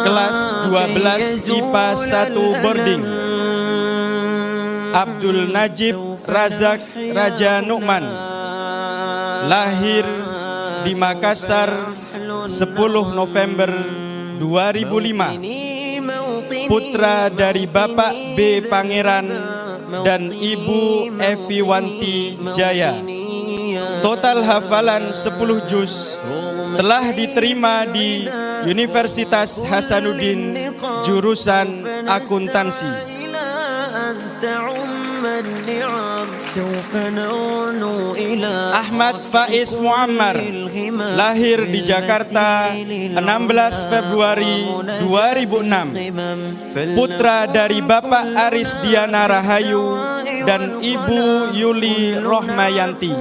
kelas 12 IPA 1 boarding. Abdul Najib Razak Raja Nu'man, lahir di Makassar 10 November 2005, putra dari Bapak B. Pangeran dan Ibu Eviwanti Jaya. Total hafalan 10 juz, telah diterima di Universitas Hasanuddin jurusan akuntansi. Ahmad Faiz Muammar, lahir di Jakarta 16 Februari 2006, putra dari Bapak Aris Diana Rahayu dan Ibu Yuli Rohmayanti.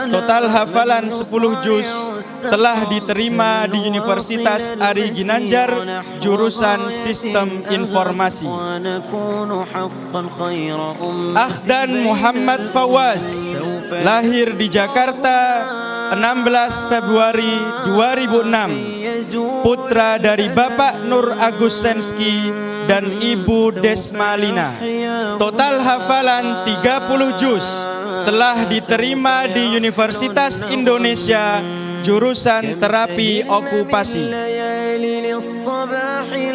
Total hafalan 10 juz, telah diterima di Universitas Ari Ginanjar jurusan Sistem Informasi. Akhdan Muhammad Fawaz, lahir di Jakarta 16 Februari 2006, putra dari Bapak Nur Agustensky dan Ibu Desmalina. Total hafalan 30 juz, telah diterima di Universitas Indonesia jurusan terapi okupasi.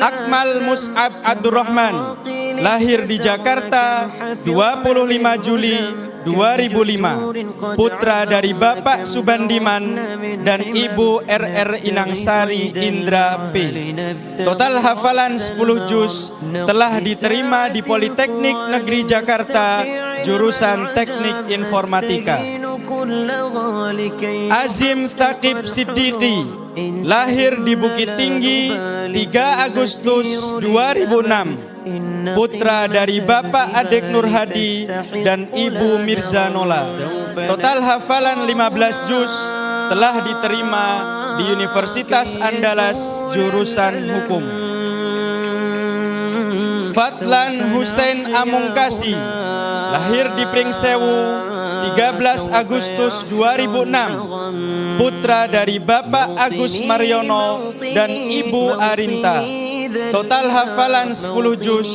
Akmal Mus'ab Abdurrahman, lahir di Jakarta 25 Juli 2005, putra dari Bapak Subandiman dan Ibu RR Inangsari Indra P. Total hafalan 10 juz, telah diterima di Politeknik Negeri Jakarta jurusan Teknik Informatika. Azim Thaqib Siddiqi, lahir di Bukit Tinggi 3 Agustus 2006, putra dari Bapak Adek Nur Hadi dan Ibu Mirza Nola. Total hafalan 15 juz, telah diterima di Universitas Andalas jurusan Hukum. Fadlan Hussein Amungkasi, lahir di Pringsewu 13 Agustus 2006, putra dari Bapak Agus Mariono dan Ibu Arinta. Total hafalan 10 juz,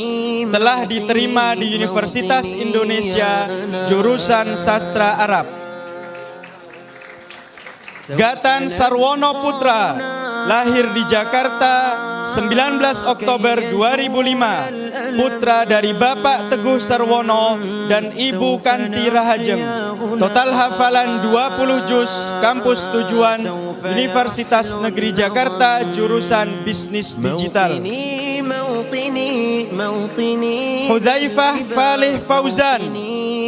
telah diterima di Universitas Indonesia jurusan Sastra Arab. Gatan Sarwono Putra, lahir di Jakarta 19 Oktober 2005, putra dari Bapak Teguh Sarwono dan Ibu Kanti Rahajeng. Total hafalan 20 juz, kampus tujuan Universitas Negeri Jakarta jurusan Bisnis Digital. Hudzaifah Falih Fauzan,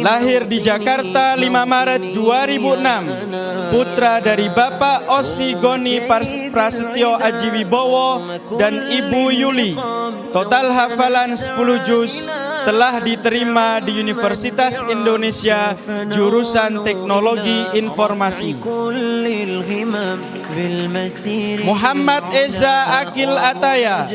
lahir di Jakarta 5 Maret 2006, putra dari Bapak Osi Goni Prasetyo Aji Wibowo dan Ibu Yuli. Total hafalan 10 juz, telah diterima di Universitas Indonesia jurusan Teknologi Informasi. Muhammad Eza Akil Ataya,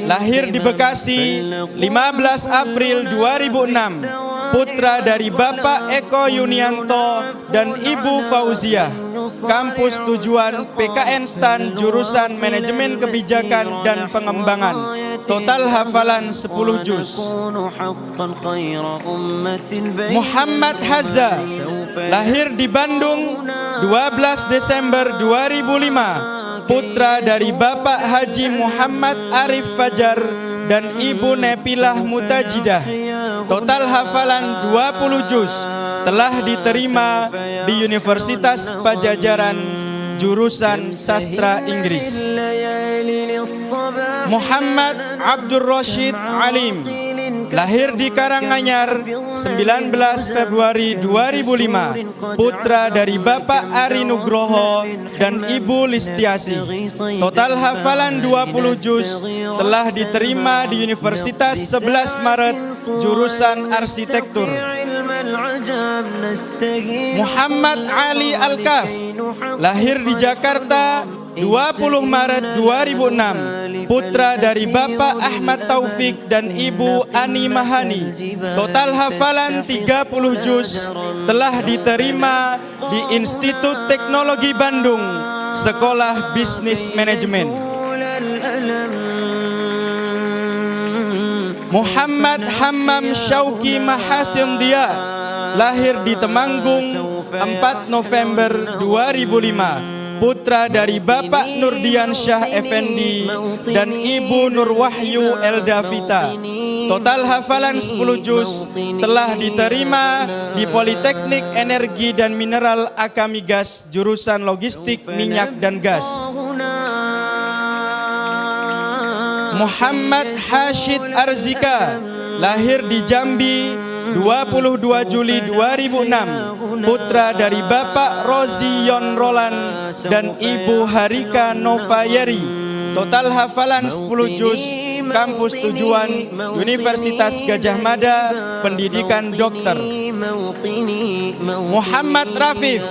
lahir di Bekasi 15 April 2006, putra dari Bapak Eko Yunianto dan Ibu Fauziah. Kampus tujuan PKN STAN jurusan Manajemen Kebijakan dan Pengembangan. Total hafalan 10 juz. Muhammad Hazza, lahir di Bandung 12 Desember 2005, putra dari Bapak Haji Muhammad Arif Fajar dan Ibu Nepilah Mutajidah. Total hafalan 20 juz, telah diterima di Universitas Pajajaran jurusan Sastra Inggris. Muhammad Abdur Rashid Alim, lahir di Karanganyar 19 Februari 2005, putra dari Bapak Ari Nugroho dan Ibu Listiasi. Total hafalan 20 juz, telah diterima di Universitas 11 Maret jurusan Arsitektur. Muhammad Ali Al-Kaf, lahir di Jakarta 20 Maret 2006, putra dari Bapak Ahmad Taufik dan Ibu Ani Mahani. Total hafalan 30 juz, telah diterima di Institut「Muhammad Hammam Syauqi Mahasin Dia, lahir di Temanggung 4 November 2005, putra dari Bapak Nurdian Syah Effendi dan Ibu Nurwahyu Eldavita. Total hafalan 10 juz, telah diterima di Politeknik Energi dan Mineral Akamigas jurusan Logistik Minyak dan Gas. Muhammad Hashid Arzika, lahir di Jambi 22 Juli 2006, putra dari Bapak Rozi Yon Rolan dan Ibu Harika Novayeri. Total hafalan 10 juz, kampus tujuan Universitas Gadjah Mada, pendidikan dokter. Muhammad Rafif,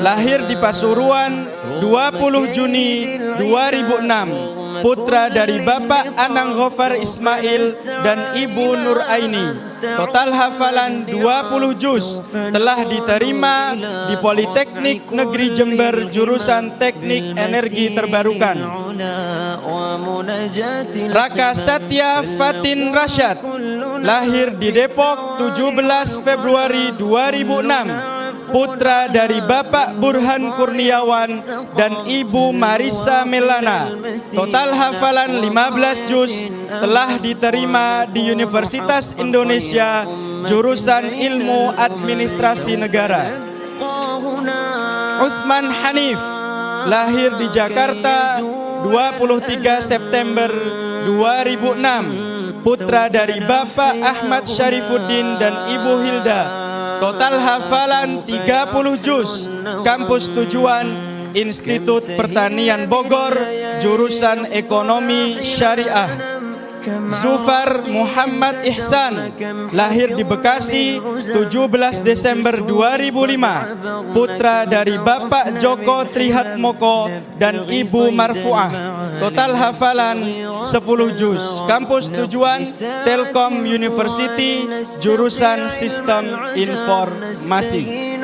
lahir di Pasuruan 20 Juni 2006, putra dari Bapak Anang Gofar Ismail dan Ibu Nur Aini. Total hafalan 20 juz, telah diterima di Politeknik Negeri Jember jurusan Teknik Energi Terbarukan. Raka Satya Fatin Rasyad, lahir di Depok 17 Februari 2006, putra dari Bapak Burhan Kurniawan dan Ibu Marisa Melana. Total hafalan 15 juz, telah diterima di Universitas Indonesia jurusan Ilmu Administrasi Negara. Utsman Hanif, lahir di Jakarta 23 September 2006, putra dari Bapak Ahmad Syarifuddin dan Ibu Hilda. Total hafalan 30 juz, kampus tujuan Institut Pertanian Bogor, jurusan Ekonomi Syariah. Zufar Muhammad Ihsan, lahir di Bekasi 17 Desember 2005, putra dari Bapak Joko Trihatmoko dan Ibu Marfuah. Total hafalan 10 juz, kampus tujuan Telkom University, jurusan Sistem Informasi.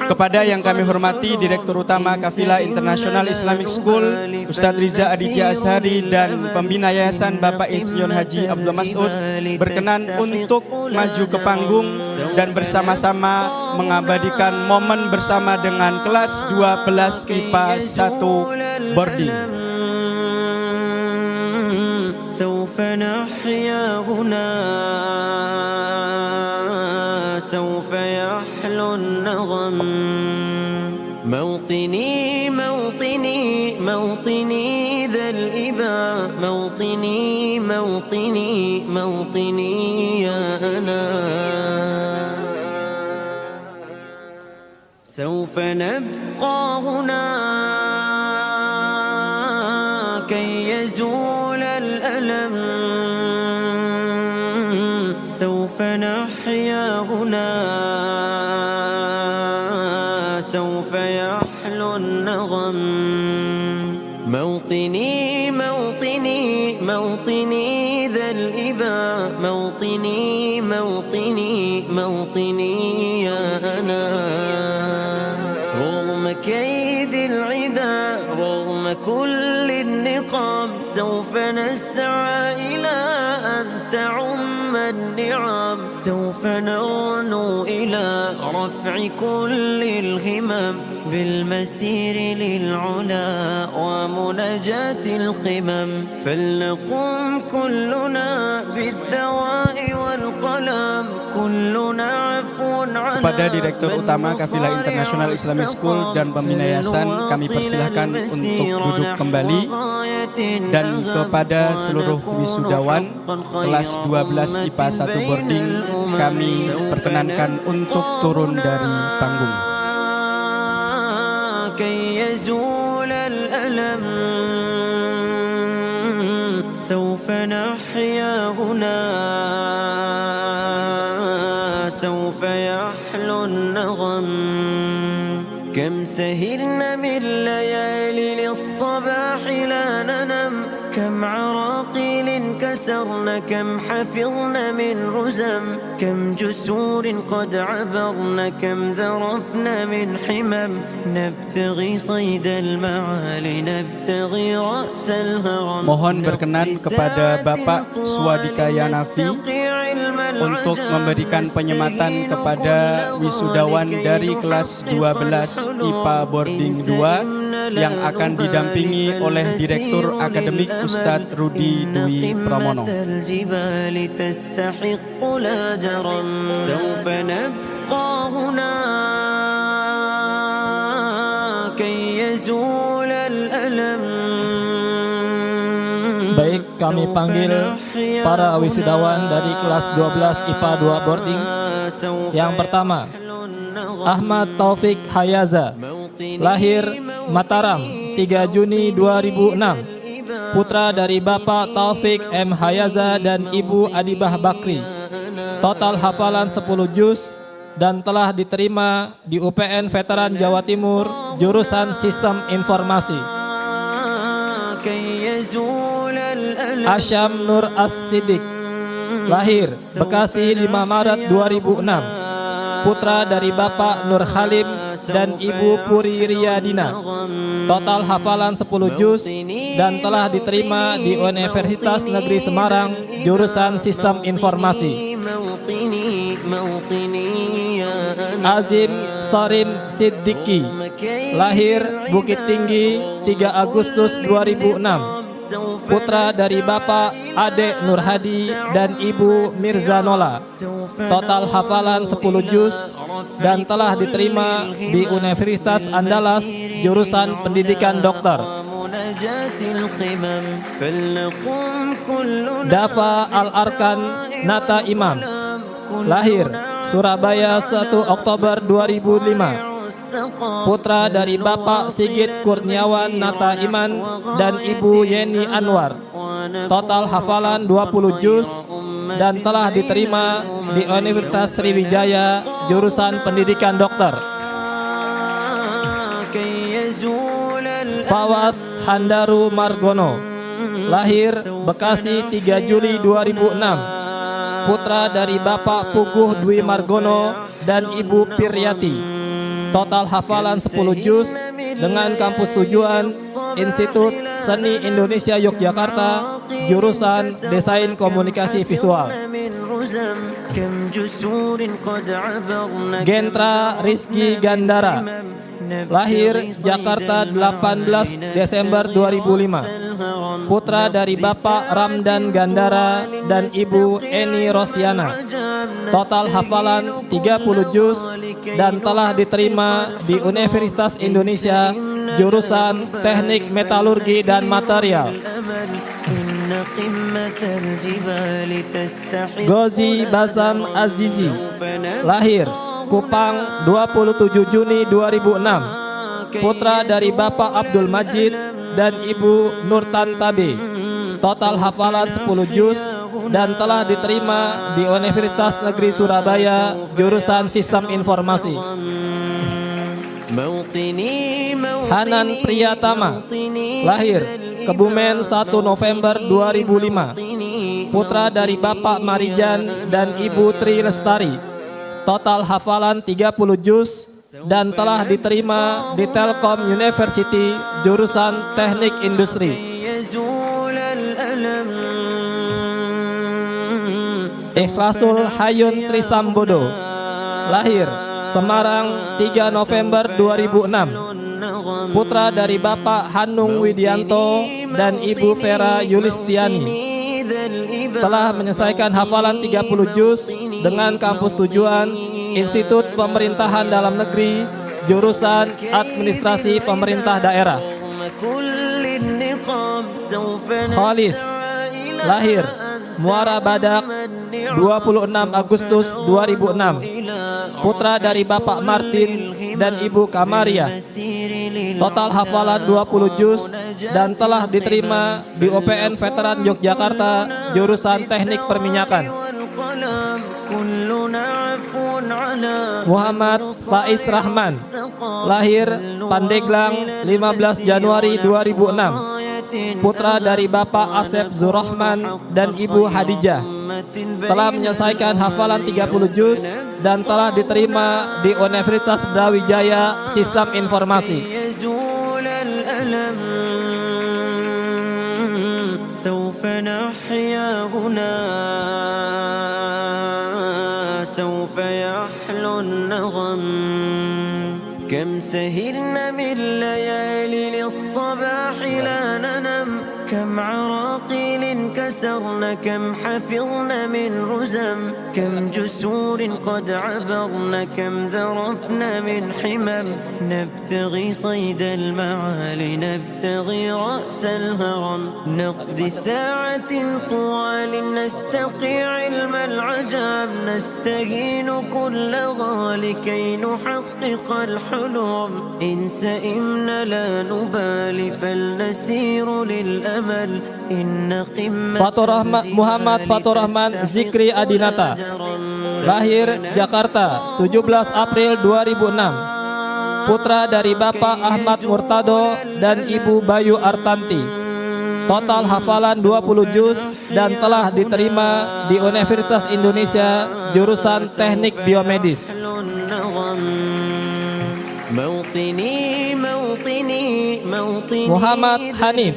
Kepada yang kami hormati Direktur Utama Kafila International Islamic School Ustadz Riza Aditya Azhari dan Pembina Yayasan Bapak Insinyur Haji Abdul Mas'ud berkenan untuk maju ke panggung dan bersama-sama mengabadikan momen bersama dengan kelas 12 IPA 1 boarding. سوف نحيا هنا سوف يحلو النغم موطني موطني موطني ذا الإباء موطني موطني موطني يا أنا سوف نبقى هنا كي يزول الألم سوف نحيا هنا سوف يحلو النغم موطني موطني موطني ذا الإباء موطني موطني موطني يا أنا رغم كيد العدا رغم كل النقام سوف نسعى إلى أن تعم النعم سوف نرنو إلى رفع كل الهمم بالمسير للعلا ومناجاة القمم فلنقم كلنا بالدواء والقلم كلنا عفو عن Kepada Direktur Utama Kafila International Islamic School dan Pembina Yayasan kami persilahkan untuk duduk kembali, dan kepada seluruh wisudawan kelas 12 IPA 1 boarding kami perkenankan untuk turun dari panggung. سوف نحيا هنا سوف يحلو النغم كم سهرنا من ليالي للصباح لا ننم كم عراقيل سرنا كم حفظنا من رزم كم جسور قد عبرنا كم ذرفنا من حمم نبتغي صيد المعالي نبتغي رأس الهرم Mohon berkenan kepada Bapak Swadika Yanafi untuk memberikan penyematan kepada wisudawan dari kelas 12 IPA Boarding 2 yang akan didampingi oleh Direktur Akademik Ustadz Rudi Dwi Pramono. Baik, kami panggil para wisudawan dari kelas 12 IPA 2 boarding. Yang pertama, Ahmad Taufik Hayaza, lahir Mataram 3 Juni 2006, putra dari Bapak Taufik M. Hayaza dan Ibu Adibah Bakri. Total hafalan 10 juz dan telah diterima di UPN Veteran Jawa Timur, jurusan Sistem Informasi. Asyam Nur As-Siddiq, lahir Bekasi 5 Maret 2006, putra dari Bapak Nur Halim dan Ibu Puri Riyadina. Total hafalan 10 juz dan telah diterima di Universitas Negeri Semarang, jurusan Sistem Informasi. Azim Sarim Siddiqi, lahir Bukit Tinggi 3 Agustus 2006, putra dari Bapak Ade Nur Hadi dan Ibu Mirza Nola. Total hafalan 10 juz dan telah diterima di Universitas Andalas, jurusan Pendidikan Dokter. Dafa Al-Arkan Nata Imam, lahir Surabaya 1 Oktober 2005, putra dari Bapak Sigit Kurniawan Nata Iman dan Ibu Yeni Anwar. Total hafalan 20 juz dan telah diterima di Universitas Sriwijaya, jurusan Pendidikan Dokter. Fawas Handaru Margono, lahir Bekasi 3 Juli 2006, putra dari Bapak Puguh Dwi Margono dan Ibu Piryati. Total hafalan 10 juz dengan kampus tujuan Institut Seni Indonesia Yogyakarta, jurusan Desain Komunikasi Visual. Gentra Rizky Gandara, lahir Jakarta 18 Desember 2005, putra dari Bapak Ramdan Gandara dan Ibu Eni Rosiana. Total hafalan 30 juz dan telah diterima di Universitas Indonesia, jurusan Teknik Metalurgi dan Material. Gozi Basam Azizi, lahir Kupang 27 Juni 2006, putra dari Bapak Abdul Majid dan Ibu Nurtan Tabe. Total hafalan 10 juz dan telah diterima di Universitas Negeri Surabaya, jurusan Sistem Informasi. Hanan Priyatama, lahir Kebumen 1 November 2005, putra dari Bapak Marijan dan Ibu Tri Lestari. Total hafalan 30 juz dan telah diterima di Telkom University, jurusan Teknik Industri. Ikhlasul Hayun Trisambodo, lahir Semarang 3 November 2006, putra dari Bapak Hanung Widianto dan Ibu Vera Yulistiani. Telah menyelesaikan hafalan 30 juz dengan kampus tujuan Institut Pemerintahan Dalam Negeri, jurusan Administrasi Pemerintah Daerah. Khalis, lahir Muara Badak 26 Agustus 2006, putra dari Bapak Martin dan Ibu Kamaria. Total hafalan 20 juz dan telah diterima di UPN Veteran Yogyakarta, jurusan Teknik Perminyakan. Muhammad Faiz Rahman, lahir Pandeglang 15 Januari 2006, putra dari Bapak Asep Zurrahman dan Ibu Hadijah, telah menyelesaikan hafalan 30 juz dan telah diterima di Universitas Brawijaya Sistem Informasi. سوف نحيا هنا سوف يحلو النغم كم سهرنا من ليالي للصباح لا ننم كم عراقيل كسرنا كم حفظنا من رزم كم جسور قد عبرنا كم ذرفنا من حمم نبتغي صيد المعالي نبتغي رأس الهرم نقضي ساعة طوال نستقي علم العجاب نستهين كل غال كي نحقق الحلم إن سئمنا لا نبالي فلنسير للأمل Fatur Muhammad Fatur Rahman Zikri Adinata, lahir Jakarta 17 April 2006, putra dari Bapak Ahmad Murtado dan Ibu Bayu Artanti. Total hafalan 20 juz dan telah diterima di Universitas Indonesia jurusan Teknik Biomedis. Muhammad Hanif,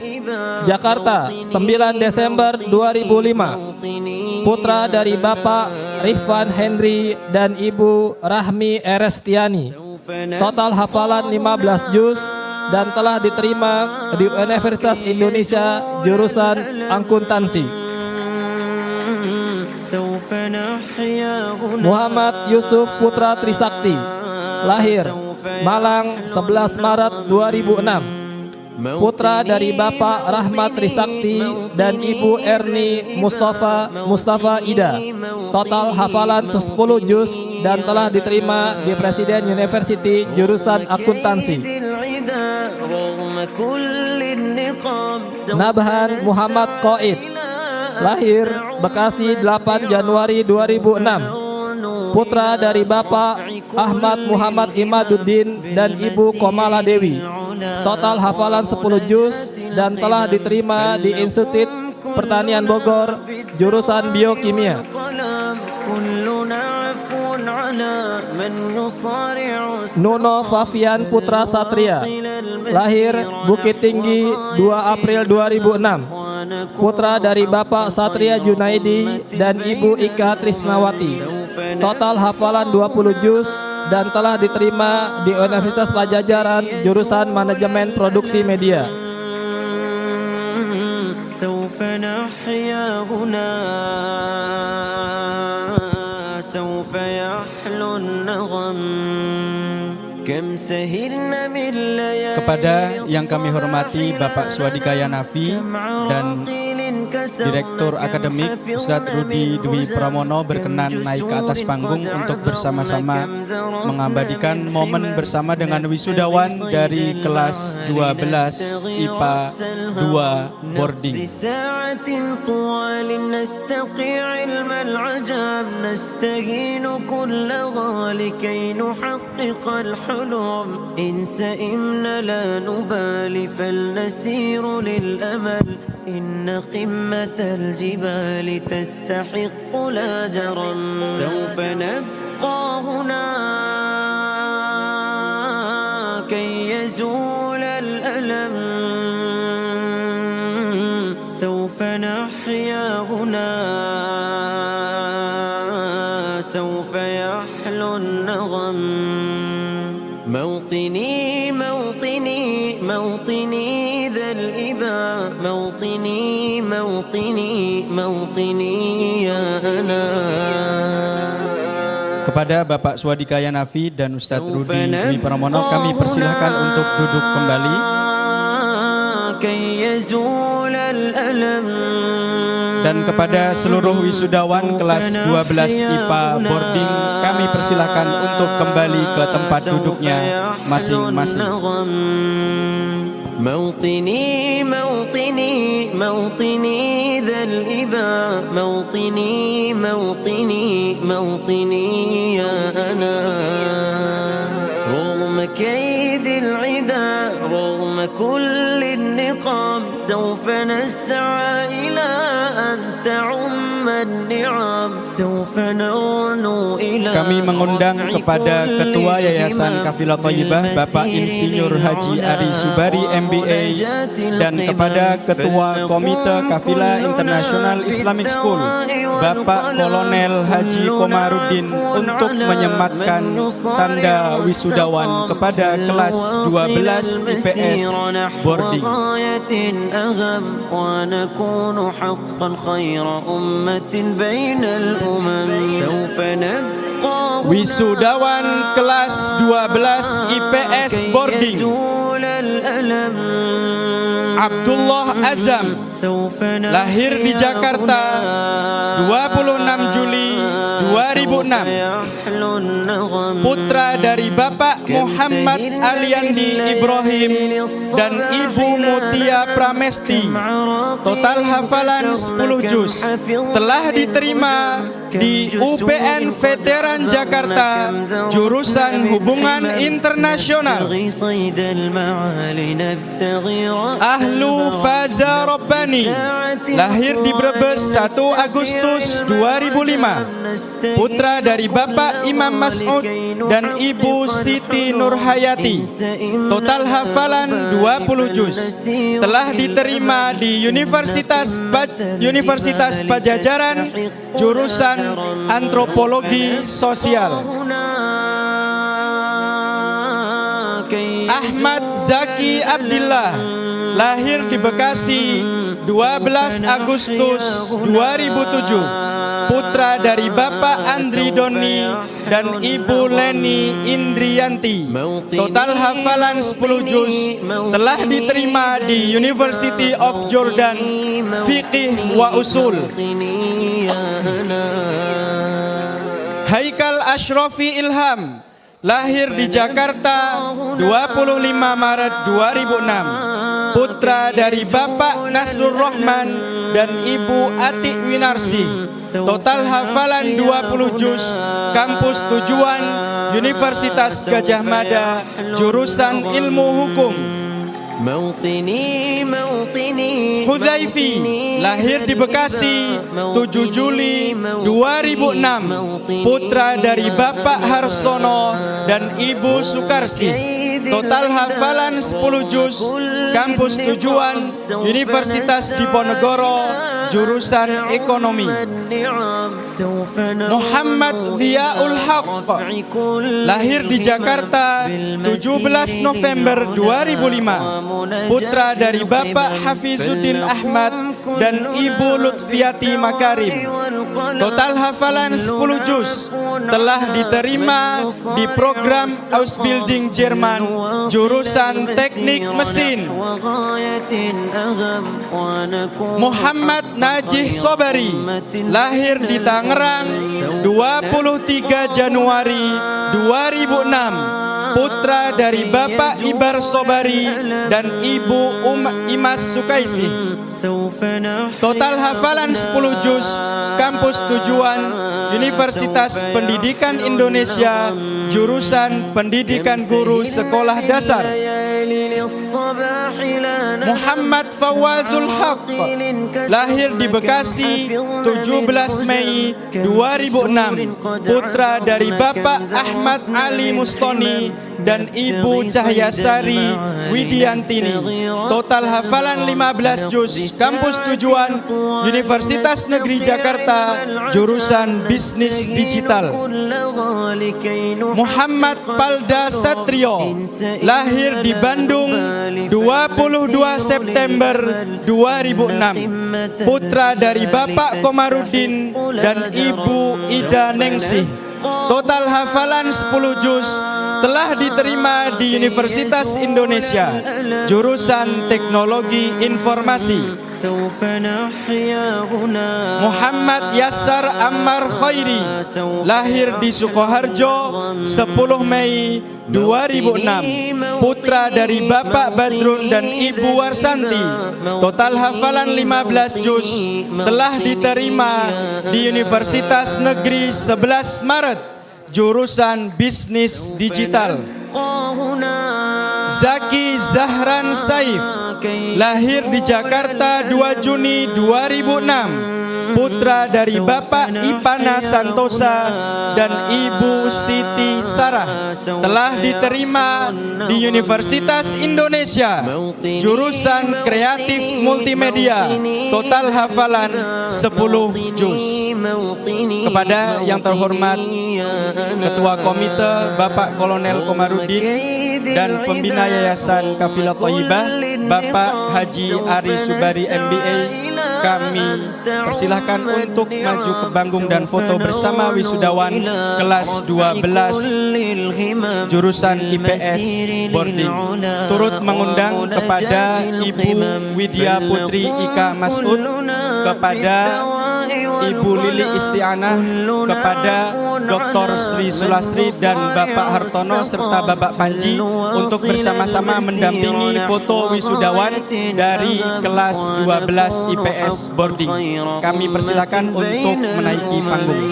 Jakarta 9 Desember 2005, putra dari Bapak Rifan Henry dan Ibu Rahmi Erestiani. Total hafalan 15 juz dan telah diterima di Universitas Indonesia jurusan akuntansi. Muhammad Yusuf Putra Trisakti, lahir Malang 11 Maret 2006, putra dari Bapak Rahmat Trisakti dan Ibu Erni Mustafa Ida. Total hafalan 10 juz dan telah diterima di Presiden University jurusan akuntansi. Nabhan Muhammad Qaid, lahir Bekasi 8 Januari 2006, putra dari Bapak Ahmad Muhammad Imaduddin dan Ibu Komala Dewi. Total hafalan 10 juz dan telah diterima di Institut Pertanian Bogor jurusan Biokimia. Nuno Fafian Putra Satria, lahir Bukit Tinggi 2 April 2006, putra dari Bapak Satria Junaidi dan Ibu Ika Trisnawati. Total hafalan 20 juz dan telah diterima di Universitas Pajajaran jurusan Manajemen Produksi Media. Kepada yang kami hormati Bapak Swadikaya Nafi dan Direktur Akademik Ustadz Rudi Dwi Pramono berkenan naik ke atas panggung untuk bersama-sama mengabadikan momen bersama dengan wisudawan dari kelas 12 IPA 2 boarding. إن قمة الجبال تستحق لا جرم سوف نبقى هنا كي يزول الألم سوف نحيا هنا سوف يحلو النغم موطني موطني موطني ذا الإباء موطني موطني موطني يا أنا. Kepada Bapak Swadikaya Nafi dan Ustadz Rudi Dwi Pramono kami persilahkan untuk duduk kembali. Dan kepada seluruh wisudawan kelas 12 IPA boarding kami persilahkan untuk kembali ke tempat duduknya masing-masing. موطني موطني موطني ذا الإباء موطني موطني موطني يا أنا رغم كيد العدا رغم كل النقم انتقام سوف نسعى إلى أن تعم النعم سوف نرنو إلى Kami mengundang kepada Ketua Yayasan Kafilah Thayyibah Bapak Insinyur Haji Ari Subari MBA dan kepada Ketua Komite Kafilah International Islamic School Bapak Kolonel Haji Komarudin untuk menyematkan tanda wisudawan kepada kelas 12 IPS boarding. Wisudawan kelas 12 IPS boarding Abdullah Azam, lahir di Jakarta 26 Juli 2006, putra dari Bapak Muhammad Aliandi Ibrahim dan Ibu Mutia Pramesti. Total hafalan 10 juz. Telah diterima di UPN Veteran Jakarta, jurusan Hubungan Internasional. Ahlu Faza Rabbani, lahir di Brebes 1 Agustus 2005, putra dari Bapak Imam Mas'ud dan Ibu Siti Nurhayati. Total hafalan 20 juz. Telah diterima di Universitas Pajajaran, jurusan Antropologi Sosial. Ahmad Zaki Abdillah, lahir di Bekasi 12 Agustus 2007, putra dari Bapak Andri Doni dan Ibu Leni Indriyanti. Total hafalan 10 juz. Telah diterima di University of Jordan, Fiqih wa Usul. Haikal Ashrafi Ilham, lahir di Jakarta 25 Maret 2006, putra dari Bapak Nasrul Rahman dan Ibu Atik Winarsi. Total hafalan 20 juz. Kampus tujuan Universitas Gajah Mada, jurusan Ilmu Hukum. Hudzaifi, lahir di Bekasi 7 Juli 2006, putra dari Bapak Harsono dan Ibu Sukarsi. Total hafalan 10 juz. Kampus tujuan Universitas Diponegoro, jurusan Ekonomi. Muhammad Ziaul Haq, lahir di Jakarta 17 November 2005, putra dari Bapak Hafizuddin Ahmad dan Ibu Lutfiati Makarim. Total hafalan 10 juz. Telah diterima di program Ausbildung Jerman, jurusan Teknik Mesin. Muhammad Najih Sobari, lahir di Tangerang 23 Januari 2006, putra dari Bapak Ibar Sobari dan Ibu Imas Sukaisi. Total hafalan 10 juz. Kampus tujuan Universitas Pendidikan Indonesia, jurusan Pendidikan Guru Sekolah Dasar. Muhammad Fawazul Haq, lahir di Bekasi 17 Mei 2006, putra dari Bapak Ahmad Ali Mustoni dan Ibu Cahyasari Widiantini. Total hafalan 15 juz. Kampus tujuan Universitas Negeri Jakarta, jurusan Bisnis Digital. Muhammad Palda Satrio, lahir di Bandung 22 September 2006, putra dari Bapak Komarudin dan Ibu Ida Ningsih. Total hafalan 10 juz. Telah diterima di Universitas Indonesia, jurusan Teknologi Informasi. Muhammad Yassar Ammar Khairi, lahir di Sukoharjo 10 Mei 2006, putra dari Bapak Badrun dan Ibu Warsanti. Total hafalan 15 juz. Telah diterima di Universitas Negeri 11 Maret, jurusan Bisnis Digital. Zaki Zahran Saif, Lahir di Jakarta 2 Juni 2006. Putra dari Bapak Ipana Santosa dan Ibu Siti Sarah. Telah diterima di Universitas Indonesia, jurusan Kreatif Multimedia. Total hafalan 10 juz. Kepada yang terhormat Ketua Komite Bapak Kolonel Komarudin dan Pembina Yayasan Kafilah Thayyibah Bapak Haji Ari Subari MBA, kami persilahkan untuk maju ke panggung dan foto bersama wisudawan kelas 12 jurusan IPS boarding. Turut mengundang kepada Ibu Widya Putri Ika Mas'ud, kepada Ibu Lili Istianah, kepada Dr. Sri Sulastri dan Bapak Hartono serta Bapak Panji untuk bersama-sama mendampingi foto wisudawan dari kelas 12 IPS boarding. Kami persilakan untuk menaiki panggung.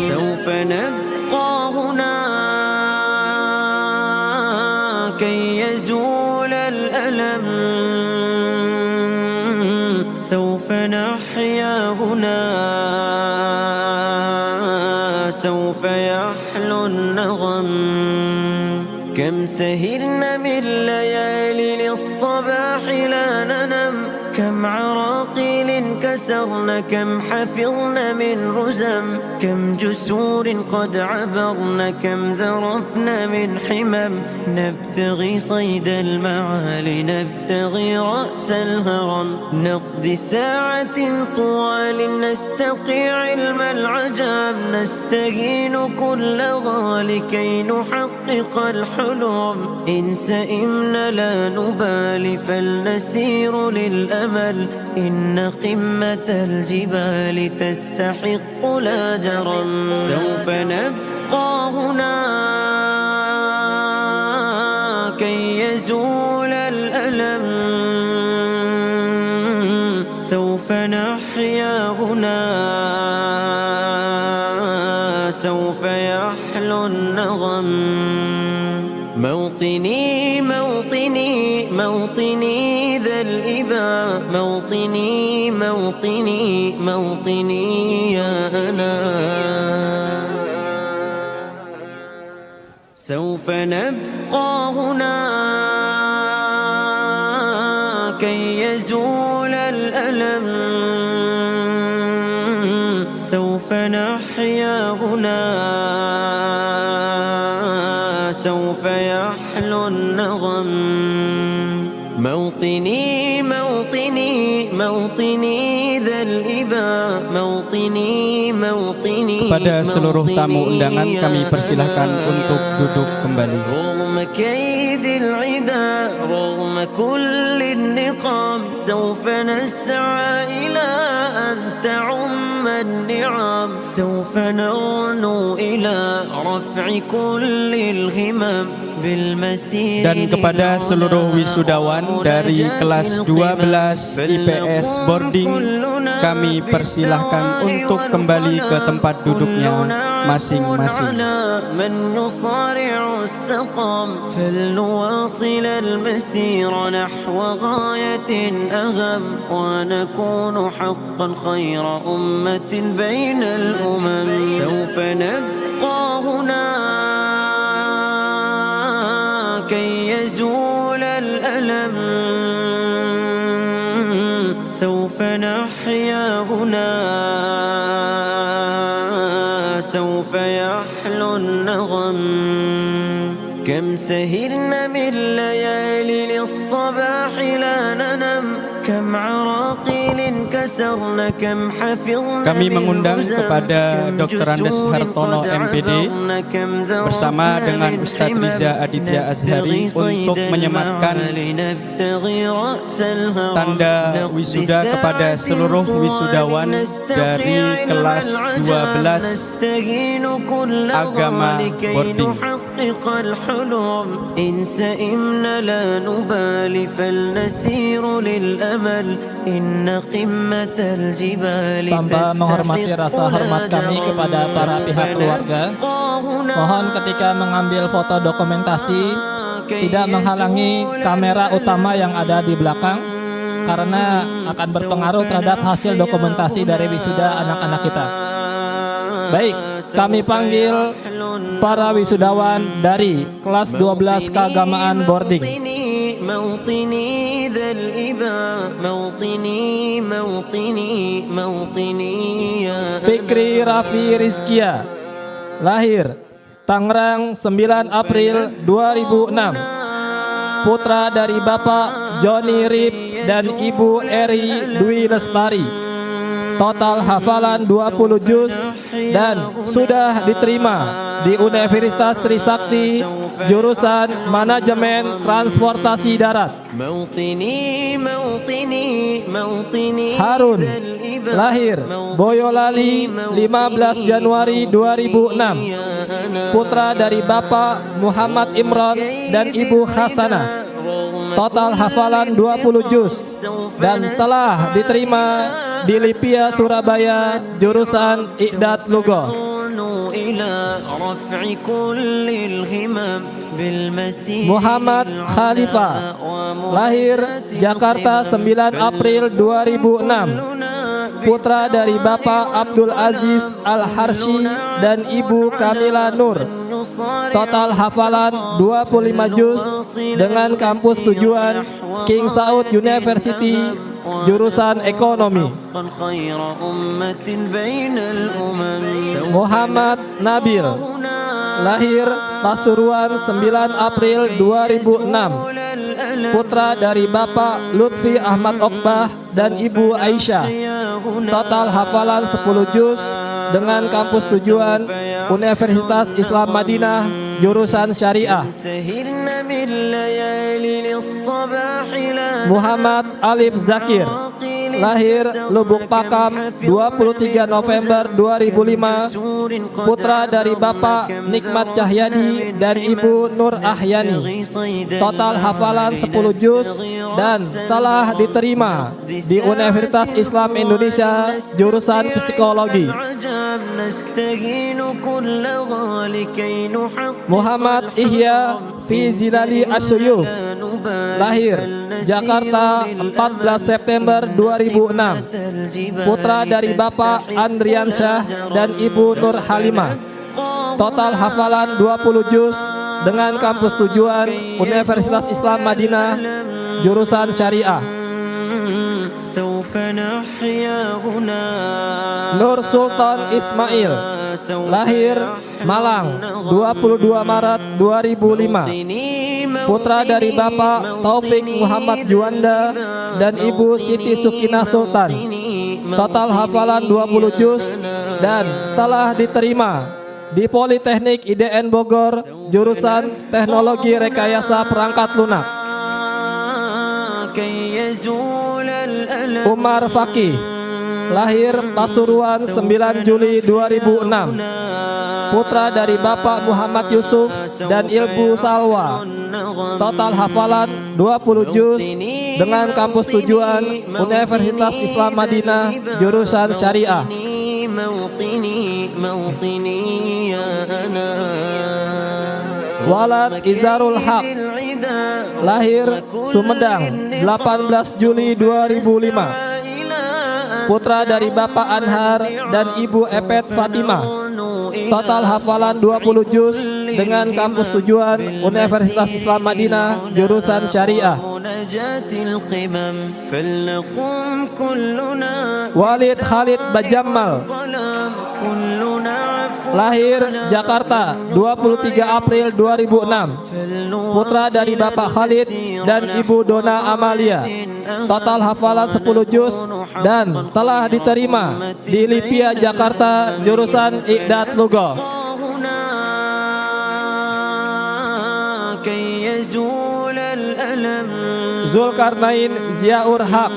سوف نحيا هنا سوف يحلو النغم كم سهرنا من ليالي للصباح لا ننم كم عراقيل كسرنا كم حفظنا من رزم كم جسور قد عبرنا كم ذرفنا من حمم نبتغي صيد المعالي نبتغي رأس الهرم نقضي ساعة طوال نستقي علم العجب نستهين كل غالي كي نحقق الحلم إن سئمنا لا نبالي فلنسير للأمل إن قمة الجبال تستحق لا جرم سوف نبقى هنا كي يزول الألم سوف نحيا هنا سوف يحلو النغم موطني موطني موطني ذا الإباء موطني موطني موطني يا أنا سوف نبقى هنا كي يزول الألم سوف نحيا هنا سوف يحلو النغم موطني موطني موطني ذا الإباء موطني موطني. Kepada seluruh tamu undangan kami persilahkan untuk duduk kembali. رغم كيد العدا رغم كل النقام سوف نسعى إلى أن تعم النعم سوف نرنو إلى رفع كل الهمم بالمسير. Dan kepada seluruh wisudawan dari kelas 12 IPS boarding kami persilahkan untuk kembali ke tempat duduknya masing-masing. من يصارع السقم فلنواصل المسير نحو غاية أهم ونكون حقا خير أمة بين الأمم سوف نبقى هنا كي يزول الألم سوف نحيا هنا سوف يحلو النغم كم سهرنا من ليالي للصباح لا ننم كم عراقيل كسرنا كم حفظنا. Kami mengundang kepada Dr. Andes Hartono MPD bersama dengan Ustadz Riza Aditya Azhari untuk menyematkan tanda wisuda kepada seluruh wisudawan dari kelas 12 agama boarding. إن سئمنا لا نبالي فلنسير للأمل إن قمة الجبال. Tanpa menghormati rasa hormat kami kepada para pihak keluarga, mohon ketika mengambil foto dokumentasi tidak menghalangi kamera utama yang ada di belakang. karena akan berpengaruh terhadap hasil dokumentasi dari wisuda anak-anak kita. Baik, kami panggil para wisudawan dari kelas 12 keagamaan boarding. Fikri Raffi Rizkia, lahir Tangerang 9 April 2006, putra dari Bapak Joni Rip dan Ibu Eri Dwi Lestari. Total hafalan 20 juz dan sudah diterima di Universitas Trisakti jurusan Manajemen Transportasi Darat. Harun, lahir Boyolali 15 Januari 2006, putra dari Bapak Muhammad Imron dan Ibu Hasanah. Total hafalan 20 juz dan telah diterima di Lipia Surabaya jurusan Iqdat Lugha. Muhammad Khalifah, lahir Jakarta 9 April 2006, putra dari Bapak Abdul Aziz Al-Harsyi dan Ibu Kamila Nur. Total hafalan 25 juz dengan kampus tujuan King Saud University jurusan ekonomi. Muhammad Nabil, lahir Pasuruan 9 April 2006, putra dari Bapak Lutfi Ahmad Okbah dan Ibu Aisyah. Total hafalan 10 juz dengan kampus tujuan Universitas Islam Madinah jurusan syariah. Muhammad Alif Zakir, lahir Lubuk Pakam 23 November 2005, putra dari Bapak Nikmat Cahyadi dan Ibu Nur Ahyani. Total hafalan 10 juz dan telah diterima di Universitas Islam Indonesia jurusan psikologi. Muhammad Ihya Fi Zilali Asyuyuf, lahir Jakarta 14 September 2006, putra dari Bapak Andriansyah dan Ibu Nur Halimah. Total hafalan 20 juz dengan kampus tujuan Universitas Islam Madinah jurusan syariah. Nur Sultan Ismail, lahir Malang 22 Maret 2005, putra dari Bapak Taufik Muhammad Juanda dan Ibu Siti Sukinah Sultan. Total hafalan 20 juz dan telah diterima di Politeknik IDN Bogor jurusan Teknologi Rekayasa Perangkat Lunak. Umar Fakih, lahir Pasuruan 9 Juli 2006, putra dari Bapak Muhammad Yusuf dan Ilbu Salwa. Total hafalan 20 juz dengan kampus tujuan Universitas Islam Madinah jurusan syariah. Walad Izarul Haq, lahir Sumedang 18 Juli 2005, putra dari Bapak Anhar dan Ibu Epet Fatimah. Total hafalan 20 juz dengan kampus tujuan Universitas Islam Madinah jurusan syariah. Walid Khalid Bajammal, lahir Jakarta 23 April 2006, putra dari Bapak Khalid dan Ibu Dona Amalia. Total hafalan 10 juz dan telah diterima di Lipia Jakarta jurusan Iqdat Lugha. Zulkarnain Ziaur Haq,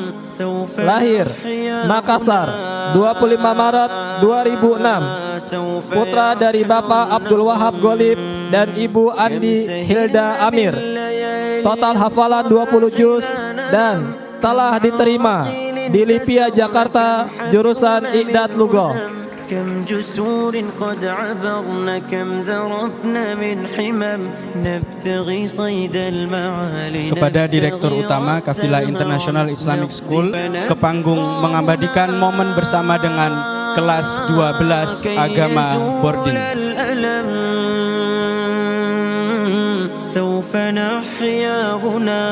lahir Makassar 25 Maret 2006, putra dari Bapak Abdul Wahab Golib dan Ibu Andi Hilda Amir. Total hafalan 20 juz dan telah diterima di Lipia Jakarta jurusan Iqdat Lugha. كم جسور قد عبرنا كم ذرفنا من حمم نبتغي صيد المعالي. Kepada Direktur Utama Kafilah International Islamic School ke panggung mengabadikan momen bersama dengan kelas 12 agama boarding. سوف نحيا هنا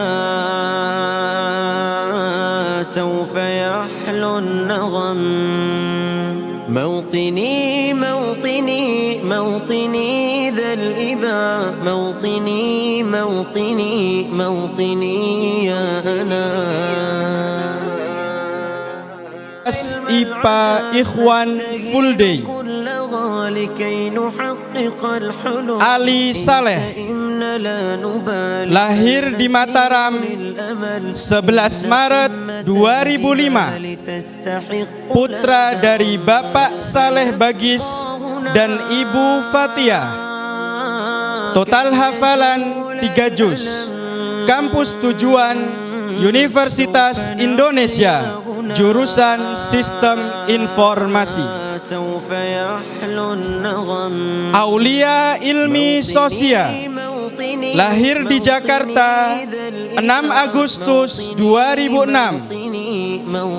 سوف يحلو النغم موطني موطني موطني ذا الإباء موطني موطني موطني يا أنا. IPA Ikhwan Full Day. Ali Saleh, lahir di Mataram 11 Maret 2005, putra dari Bapak Saleh Bagis dan Ibu Fatia. Total hafalan 3 juz. Kampus tujuan Universitas Indonesia, jurusan Sistem Informasi. Aulia Ilmi Sosia, lahir di Jakarta 6 Agustus 2006,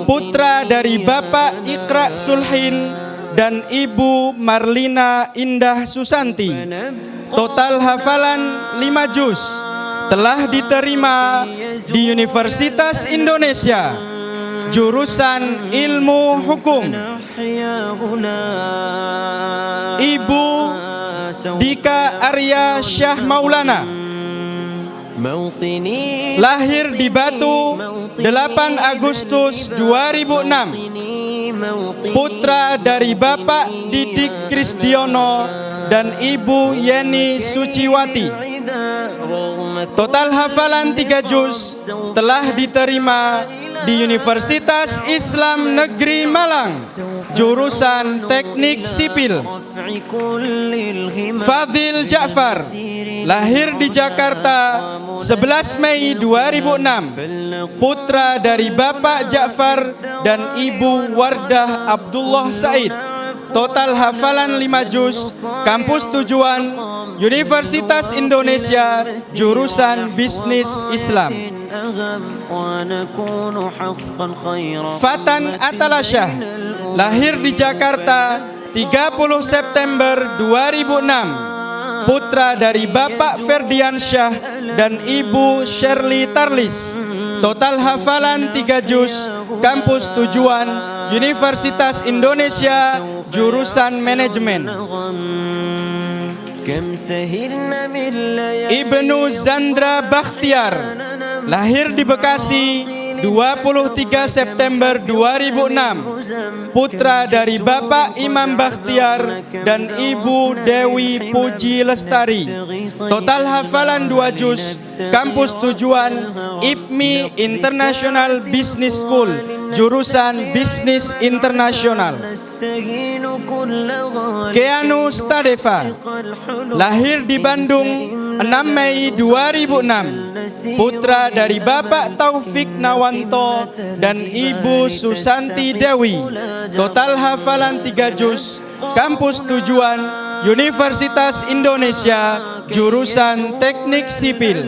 putra dari Bapak Iqra Sulhin dan Ibu Marlina Indah Susanti. Total hafalan 5 juz. Telah diterima di Universitas Indonesia, jurusan Ilmu Hukum. Ibu Dika Arya Syah Maulana, lahir di Batu 8 Agustus 2006, putra dari Bapak Didik Krisdiono dan Ibu Yeni Suciwati. Total hafalan 3 juz. Telah diterima di Universitas Islam Negeri Malang, jurusan Teknik Sipil. Fadil Ja'far, lahir di Jakarta 11 Mei 2006, putra dari Bapak Ja'far dan Ibu Wardah Abdullah Said. Total hafalan 5 juz. Kampus tujuan Universitas Indonesia, jurusan Bisnis Islam. Fatan Atalasyah, lahir di Jakarta 30 September 2006, putra dari Bapak Ferdiansyah dan Ibu Shirley Tarlis. Total hafalan 3 juz. Kampus tujuan Universitas Indonesia, jurusan Manajemen. Ibnu Zandra Bakhtiar, lahir di Bekasi 23 September 2006, putra dari Bapak Imam Bakhtiar dan Ibu Dewi Puji Lestari. Total hafalan 2 juz. Kampus tujuan IPMI International Business School, jurusan Bisnis Internasional. Keanu Stadeva, lahir di Bandung 6 Mei 2006, putra dari Bapak Taufik Nawanto dan Ibu Susanti Dewi. Total hafalan 3 juz. Kampus tujuan Universitas Indonesia, jurusan Teknik Sipil.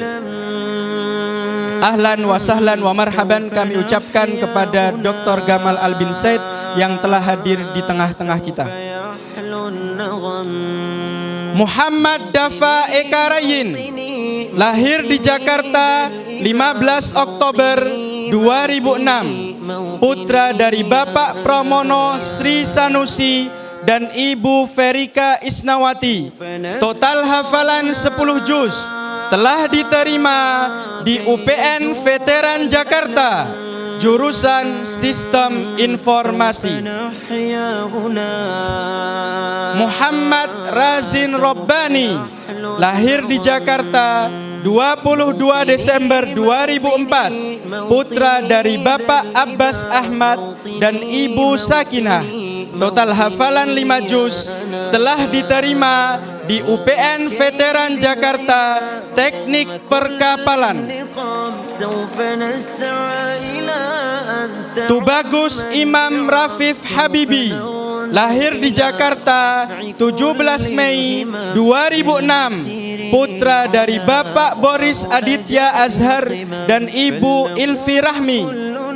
Ahlan wa sahlan wa marhaban kami ucapkan kepada Dr. Gamal Al bin Said yang telah hadir di tengah-tengah kita. Muhammad Dafa Ekarayin, lahir di Jakarta 15 Oktober 2006, putra dari Bapak Pramono Sri Sanusi dan Ibu Ferika Isnawati. Total hafalan 10 juz. Telah diterima di UPN Veteran Jakarta, jurusan Sistem Informasi. Muhammad Razin Robbani, lahir di Jakarta 22 Desember 2004, putra dari Bapak Abbas Ahmad dan Ibu Sakinah. Total hafalan 5 juz. Telah diterima di UPN Veteran Jakarta, Teknik Perkapalan. Tubagus Imam Rafif Habibi, Lahir di Jakarta 17 Mei 2006. Putra dari Bapak Boris Aditya Azhar dan Ibu Ilfi Rahmi.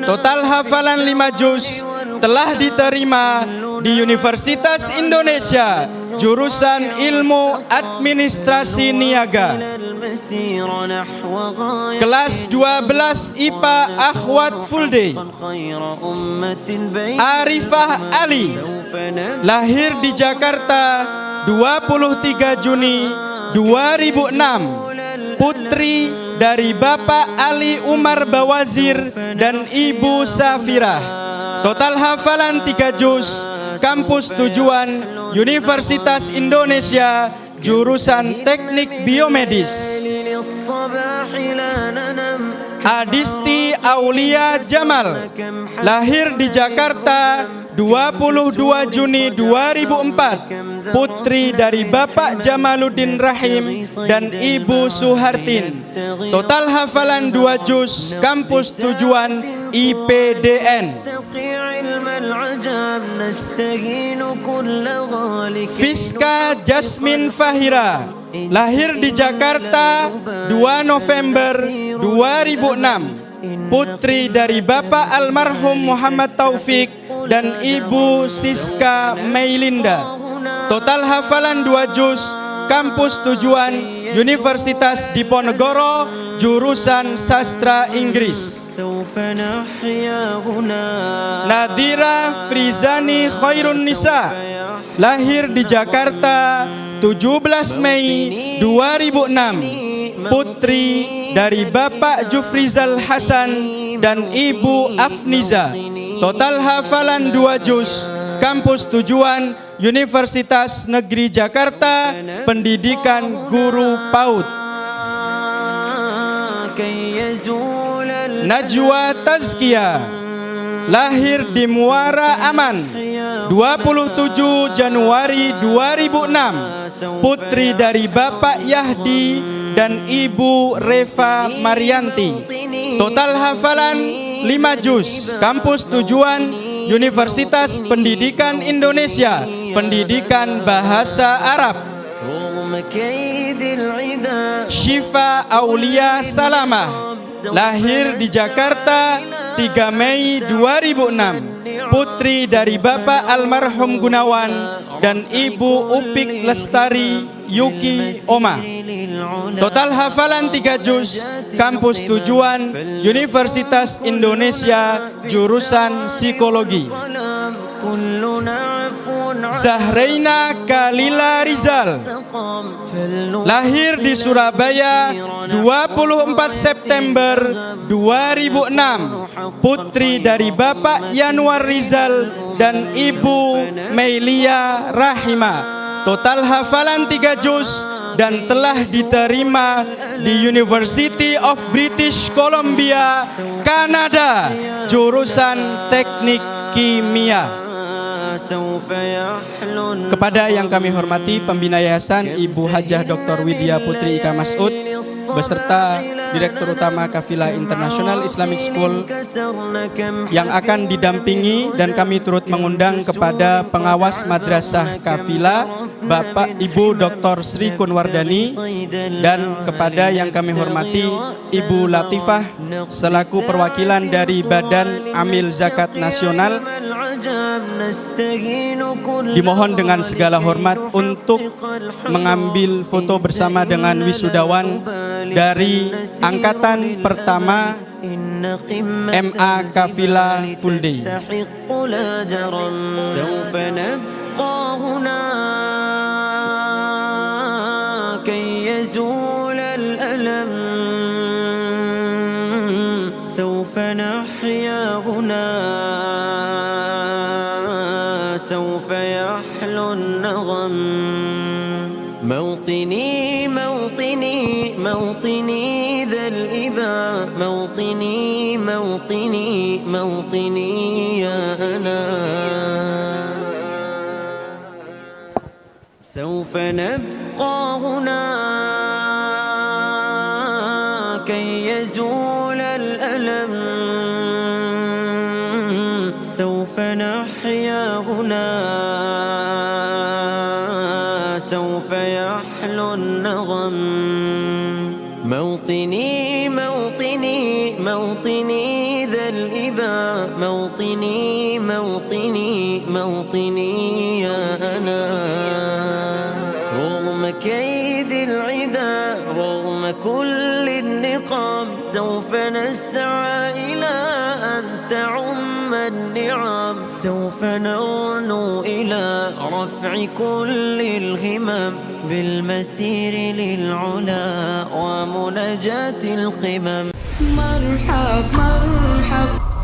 Total hafalan 5 juz. Telah diterima di Universitas Indonesia jurusan Ilmu Administrasi Niaga. Kelas 12 IPA Akhwat Full Day. Arifah Ali, lahir di Jakarta 23 Juni 2006. Putri dari Bapak Ali Umar Bawazir dan Ibu Safirah. Total hafalan 3 juz. Kampus tujuan Universitas Indonesia, jurusan Teknik Biomedis. Adisti Aulia Jamal, lahir di Jakarta 22 Juni 2004. Putri dari Bapak Jamaluddin Rahim dan Ibu Suhartin. Total hafalan 2 juz. Kampus tujuan IPDN. Fiska Jasmine Fahira, lahir di Jakarta 2 November 2006. Putri dari Bapak almarhum Muhammad Taufik dan Ibu Siska Meilinda. Total hafalan 2 juz. Kampus tujuan Universitas Diponegoro, jurusan Sastra Inggris. Nadira Frizani Khairun Nisa, lahir di Jakarta 17 Mei 2006. Putri dari Bapak Jufrizal Hasan dan Ibu Afniza. Total hafalan 2 juz. Kampus tujuan Universitas Negeri Jakarta, pendidikan guru PAUD. Najwa Tazkia, lahir di Muara Aman 27 Januari 2006. Putri dari Bapak Yahdi dan Ibu Reva Marianti. Total hafalan 5 juz. Kampus tujuan Universitas Pendidikan Indonesia, pendidikan bahasa Arab. Syifa Aulia Salamah, lahir di Jakarta 3 Mei 2006. Putri dari Bapak almarhum Gunawan dan Ibu Upik Lestari Yuki Oma. Total hafalan 3 juz. Kampus tujuan Universitas Indonesia, jurusan Psikologi. Zahraina Kalila Rizal, lahir di Surabaya 24 September 2006. Putri dari Bapak Yanuar Rizal dan Ibu Meilia Rahima. Total hafalan 3 juz dan telah diterima di University of British Columbia, Kanada, jurusan Teknik Kimia. Kepada yang kami hormati pembina yayasan Ibu Hajah Dr. Widya Putri Ika Mas'ud beserta Direktur Utama Kafilah International Islamic School yang akan didampingi, dan kami turut mengundang kepada pengawas Madrasah Kafilah Bapak Ibu Dr. Sri Kunwardani, dan kepada yang kami hormati Ibu Latifah selaku perwakilan dari Badan Amil Zakat Nasional. Dimohon dengan segala hormat untuk mengambil foto bersama dengan wisudawan dari Angkatan Pertama MA Kafilah Full Day. سوف نحيا هنا سوف يحلو النغم موطني موطني موطني ذا الإباء موطني موطني موطني يا أنا سوف نبقى هنا كي يزول الألم سوف نحيا هنا سوف يحلو النغم موطني موطني موطني ذا الإباء موطني موطني موطني يا أنا رغم كيد العدا رغم كل النقم سوف نسعى إلى أن تعم النعم سوف نرنو إلى رفع كل الهمم بالمسير للعلا ومناجاة القمم مرحب مرحب